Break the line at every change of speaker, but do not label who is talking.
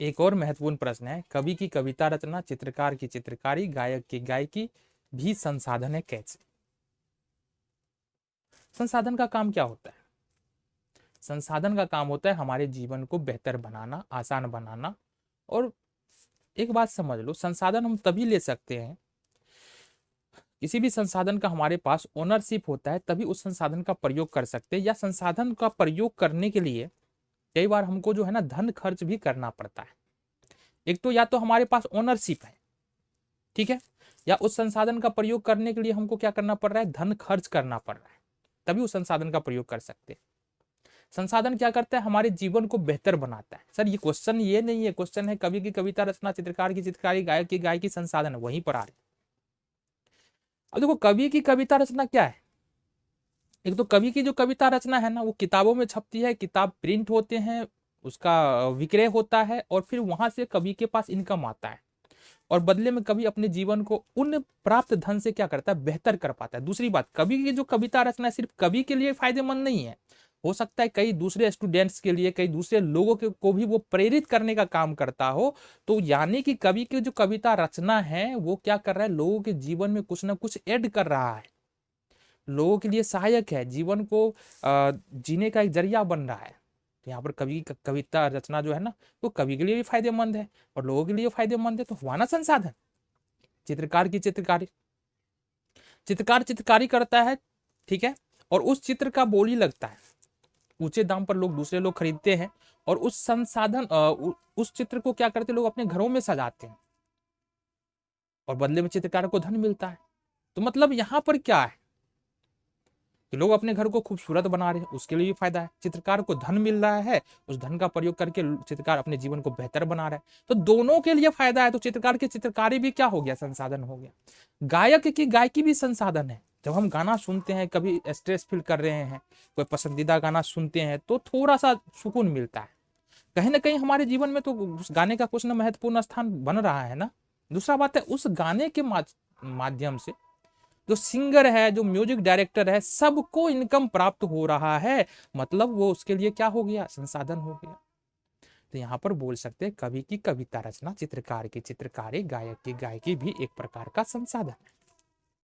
एक और महत्वपूर्ण प्रश्न है, कवि की कविता रचना, चित्रकार की चित्रकारी, गायक की गायकी भी संसाधन है कैसे? संसाधन का काम क्या होता है? संसाधन का काम होता है हमारे जीवन को बेहतर बनाना, आसान बनाना। और एक बात समझ लो, संसाधन हम तभी ले सकते हैं, किसी भी संसाधन का हमारे पास ओनरशिप होता है तभी उस संसाधन का प्रयोग कर सकते हैं, या संसाधन का प्रयोग करने के लिए कई बार हमको जो है ना धन खर्च भी करना पड़ता है। एक तो या तो हमारे पास ओनरशिप है, ठीक है, या उस संसाधन का प्रयोग करने के लिए हमको क्या करना पड़ रहा है, धन खर्च करना पड़ रहा है, तभी उस संसाधन का प्रयोग कर सकते हैं। संसाधन क्या करता है, हमारे जीवन को बेहतर बनाता है। सर ये क्वेश्चन ये नहीं है, क्वेश्चन है कवि की कविता रचना, चित्रकार की चित्रकारी, गायक की गायकी, संसाधन वहीं पर आ रहे। अब देखो कवि की कविता रचना क्या है, एक तो कवि की जो कविता रचना है ना वो किताबों में छपती है, किताब प्रिंट होते हैं, उसका विक्रय होता है और फिर वहां से कवि के पास इनकम आता है, और बदले में कवि अपने जीवन को उन प्राप्त धन से क्या करता है, बेहतर कर पाता है। दूसरी बात, कवि की जो कविता रचना है सिर्फ कवि के लिए फायदेमंद नहीं है, हो सकता है कई दूसरे स्टूडेंट्स के लिए, कई दूसरे लोगों के को भी वो प्रेरित करने का काम करता हो। तो यानी कि कवि की जो कविता रचना है वो क्या कर रहा है, लोगों के जीवन में कुछ ना कुछ ऐड कर रहा है, लोगों के लिए सहायक है, जीवन को जीने का एक जरिया बन रहा है। तो यहाँ पर कवि की कविता रचना जो है ना वो कवि के लिए भी फायदेमंद है और लोगों के लिए फायदेमंद है, तो हुआ ना संसाधन। चित्रकार की चित्रकारी, चित्रकार चित्रकारी करता है, ठीक है, और उस चित्र का बोली लगता है, ऊंचे दाम पर लोग, दूसरे लोग खरीदते हैं, और उस संसाधन उस चित्र को क्या करते हैं, लोग अपने घरों में सजाते हैं और बदले में चित्रकार को धन मिलता है। तो मतलब यहाँ पर क्या है कि लोग अपने घर को खूबसूरत बना रहे हैं, उसके लिए भी फायदा है, चित्रकार को धन मिल रहा है, उस धन का प्रयोग करके चित्रकार अपने जीवन को बेहतर बना रहा है, तो दोनों के लिए फायदा है। तो चित्रकार की चित्रकारी भी क्या हो गया, संसाधन हो गया। गायक की गायकी भी संसाधन है। जब हम गाना सुनते हैं, कभी स्ट्रेस फील कर रहे हैं, कोई पसंदीदा गाना सुनते हैं तो थोड़ा सा सुकून मिलता है, कहीं ना कहीं हमारे जीवन में तो उस गाने का कुछ ना महत्वपूर्ण स्थान बन रहा है ना। दूसरा बात है उस गाने के माध्यम से जो सिंगर है, जो म्यूजिक डायरेक्टर है, सबको इनकम प्राप्त हो रहा है, मतलब वो उसके लिए क्या हो गया, संसाधन हो गया। तो यहाँ पर बोल सकते हैं कवि की कविता रचना, चित्रकार की चित्रकारी, गायक की गायकी भी एक प्रकार का संसाधन है।